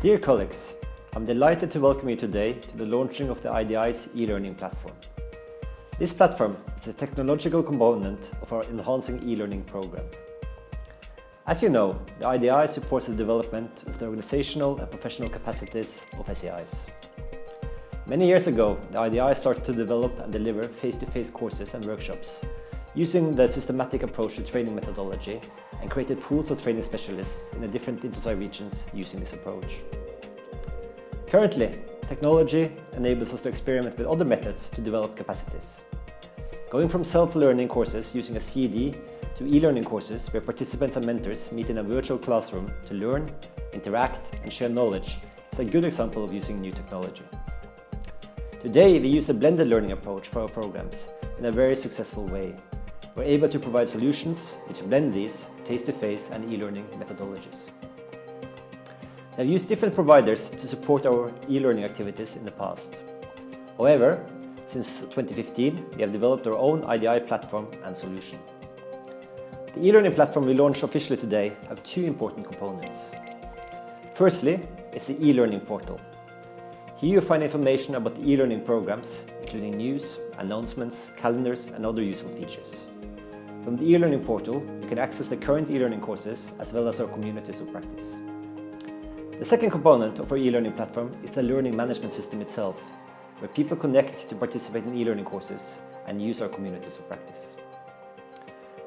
Dear colleagues, I'm delighted to welcome you today to the launching of the IDI's eLearning platform. This platform is a technological component of our Enhancing eLearning program. As you know, the IDI supports the development of the organizational and professional capacities of SAIs. Many years ago, the IDI started to develop and deliver face-to-face courses and workshops using the systematic approach to training methodology and created pools of training specialists in the different InterSci regions using this approach. Currently, technology enables us to experiment with other methods to develop capacities. Going from self-learning courses using a CD to e-learning courses where participants and mentors meet in a virtual classroom to learn, interact and share knowledge is a good example of using new technology. Today, we use the blended learning approach for our programs in a very successful way. We're able to provide solutions which blend these face-to-face and e-learning methodologies. We have used different providers to support our e-learning activities in the past. However, since 2015, we have developed our own IDI platform and solution. The e-learning platform we launched officially today have two important components. Firstly, it's the e-learning portal. Here you find information about the e-learning programs, including news, announcements, calendars and other useful features. From the e-learning portal, you can access the current e-learning courses as well as our communities of practice. The second component of our e-learning platform is the learning management system itself, where people connect to participate in e-learning courses and use our communities of practice.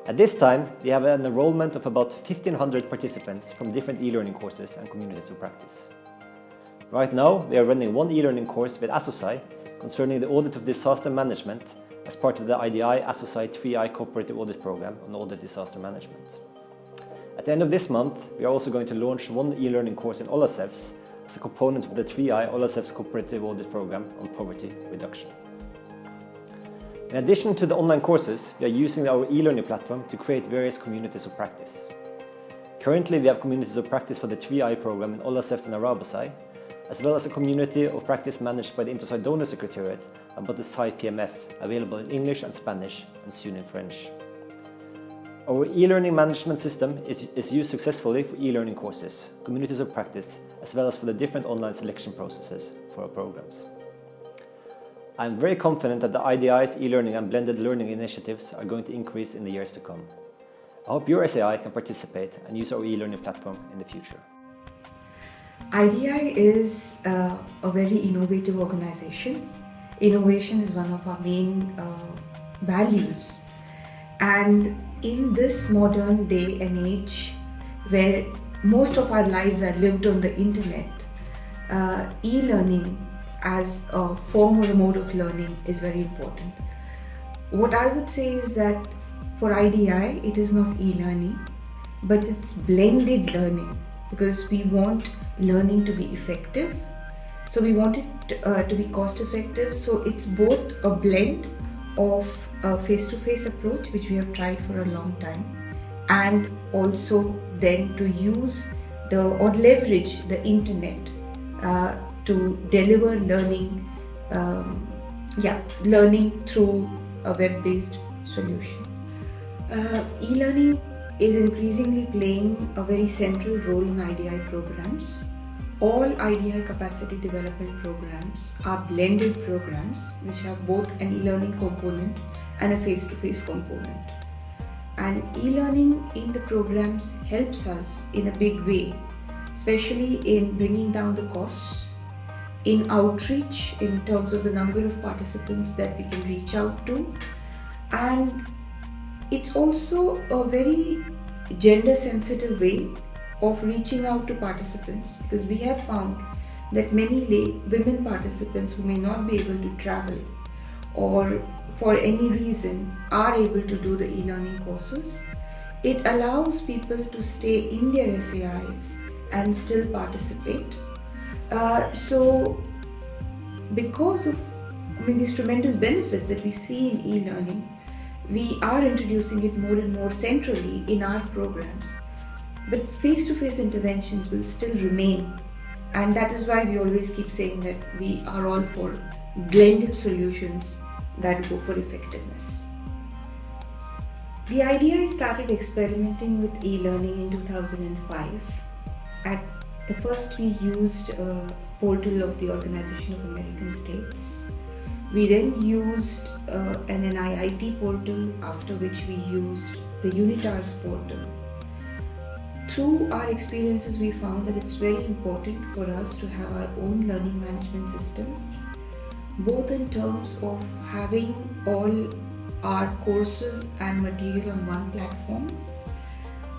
At this time, we have an enrollment of about 1,500 participants from different e-learning courses and communities of practice. Right now, we are running one e-learning course with ASSOCI concerning the audit of disaster management as part of the IDI ASSOCI 3i Cooperative Audit Program on audit disaster management. At the end of this month, we are also going to launch one e-learning course in OLACEFS as a component of the 3i OLACEFS Cooperative Audit Program on poverty reduction. In addition to the online courses, we are using our e-learning platform to create various communities of practice. Currently, we have communities of practice for the 3i program in OLACEFS and Arabasai, as well as a community of practice managed by the InterSci Donor Secretariat about the Sci PMF, available in English and Spanish and soon in French. Our e-learning management system is used successfully for e-learning courses, communities of practice, as well as for the different online selection processes for our programs. I am very confident that the IDI's e-learning and blended learning initiatives are going to increase in the years to come. I hope your SAI can participate and use our e-learning platform in the future. IDI is a very innovative organization. Innovation is one of our main values. And in this modern day and age, where most of our lives are lived on the internet, e-learning as a form or a mode of learning is very important. What I would say is that for IDI, it is not e-learning, but it's blended learning, because we want learning to be effective. So we want it to be cost effective. So it's both a blend of a face-to-face approach, which we have tried for a long time, and also then to use or leverage the internet to deliver learning, learning through a web-based solution. E-learning is increasingly playing a very central role in IDI programs. All IDI capacity development programs are blended programs which have both an e-learning component and a face-to-face component. And e-learning in the programs helps us in a big way, especially in bringing down the costs, in outreach in terms of the number of participants that we can reach out to, and it's also a very gender-sensitive way of reaching out to participants, because we have found that many women participants who may not be able to travel or for any reason are able to do the e-learning courses. It allows people to stay in their SAIs and still participate. So because of these tremendous benefits that we see in e-learning, we are introducing it more and more centrally in our programs. But face-to-face interventions will still remain, and that is why we always keep saying that we are all for blended solutions that go for effectiveness. The IDI started experimenting with e-learning in 2005 at The first, we used a portal of the Organization of American States. We then used an NIIT portal, after which we used the UNITARS portal. Through our experiences, we found that it's very important for us to have our own learning management system, both in terms of having all our courses and material on one platform,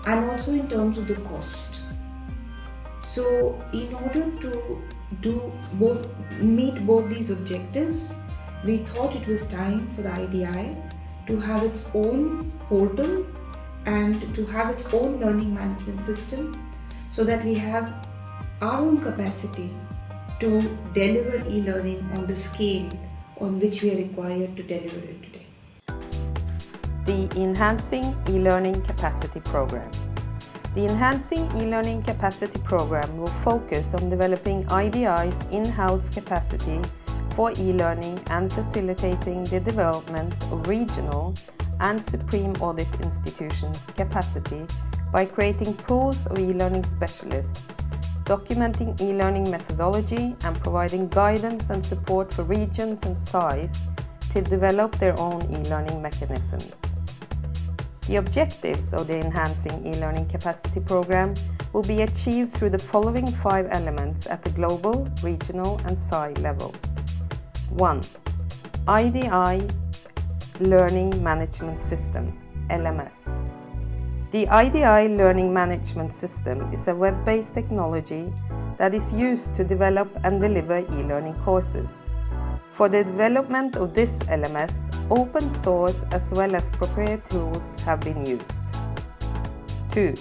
and also in terms of the cost. So in order to meet both these objectives, we thought it was time for the IDI to have its own portal and to have its own learning management system, so that we have our own capacity to deliver e-learning on the scale on which we are required to deliver it today. The Enhancing eLearning Capacity Program. The Enhancing eLearning Capacity Program will focus on developing IDI's in-house capacity for e-learning and facilitating the development of regional and supreme audit institutions' capacity by creating pools of e-learning specialists, documenting e-learning methodology, and providing guidance and support for regions and SIs to develop their own e-learning mechanisms. The objectives of the Enhancing eLearning Capacity Program will be achieved through the following 5 elements at the global, regional, and SI level. 1. IDI Learning Management System, LMS. The IDI Learning Management System is a web-based technology that is used to develop and deliver e-learning courses. For the development of this LMS, open source as well as proprietary tools have been used. 2.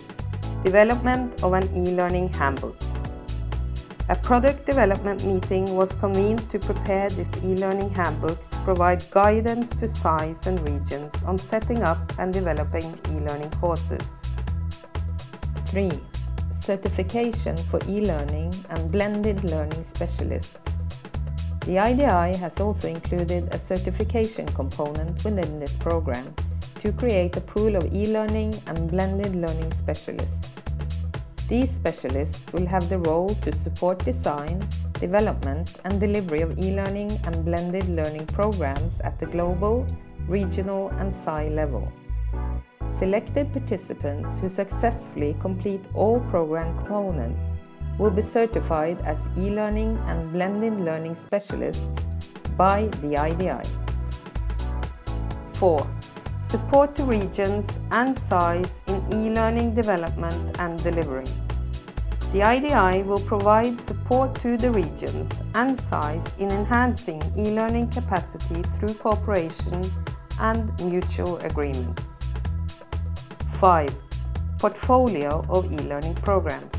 Development of an e-learning handbook. A product development meeting was convened to prepare this e-learning handbook to provide guidance to SIs and regions on setting up and developing e-learning courses. 3. Certification for e-learning and blended learning specialists. The IDI has also included a certification component within this program to create a pool of e-learning and blended learning specialists. These specialists will have the role to support design, development, and delivery of e-learning and blended learning programs at the global, regional, and SI level. Selected participants who successfully complete all program components will be certified as e-learning and blended learning specialists by the IDI. 4. Support to regions and SIs in e-learning development and delivery. The IDI will provide support to the regions and SIs in enhancing e-learning capacity through cooperation and mutual agreements. 5. Portfolio of e-learning programs.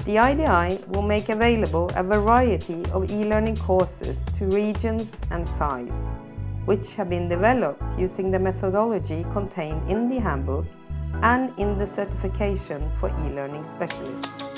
The IDI will make available a variety of e-learning courses to regions and SIs, which have been developed using the methodology contained in the handbook and in the certification for e-learning specialists.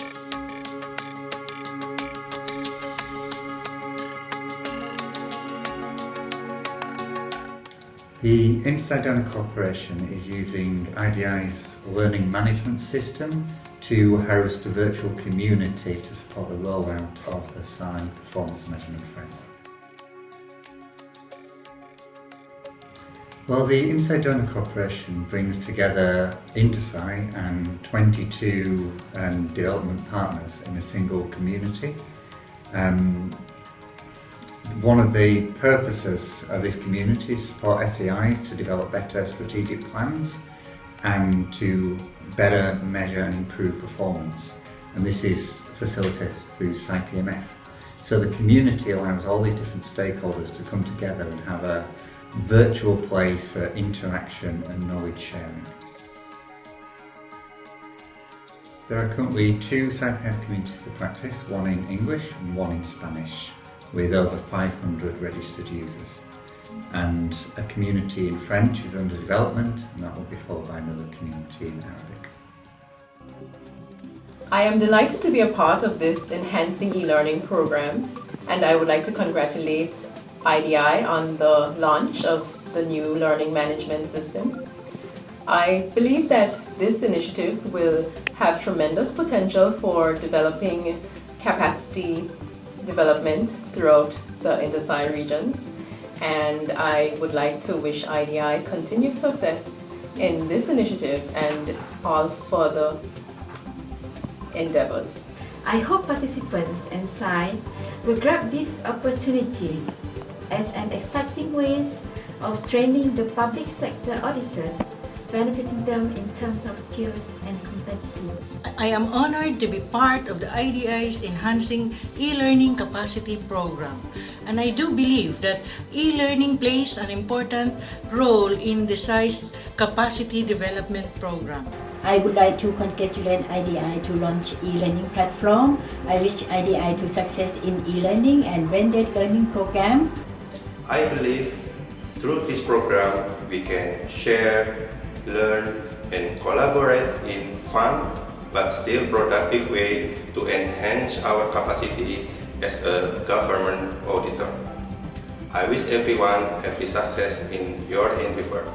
The Inside Corporation is using IDI's learning management system to host a virtual community to support the rollout of the SI performance measurement framework. Well, the Inside Corporation brings together InterSci and 22 development partners in a single community. One of the purposes of this community is to support SEIs to develop better strategic plans and to better measure and improve performance. And this is facilitated through SciPMF. So the community allows all these different stakeholders to come together and have a virtual place for interaction and knowledge sharing. There are currently 2 SciPMF communities of practice, one in English and one in Spanish, with over 500 registered users. And a community in French is under development, and that will be followed by another community in Arabic. I am delighted to be a part of this Enhancing eLearning program, and I would like to congratulate IDI on the launch of the new learning management system. I believe that this initiative will have tremendous potential for developing capacity development throughout the INDOSAI regions, and I would like to wish IDI continued success in this initiative and all further endeavors. I hope participants and SAIs will grab these opportunities as an exciting ways of training the public sector auditors, benefiting them in terms of skills and competency. I am honored to be part of the IDI's Enhancing eLearning Capacity Program, and I do believe that e-learning plays an important role in the SAI's capacity development program. I would like to congratulate IDI to launch e-learning platform. I wish IDI to success in e-learning and blended learning program. I believe through this program we can share, learn and collaborate in fun but still productive way to enhance our capacity as a government auditor. I wish everyone every success in your endeavor.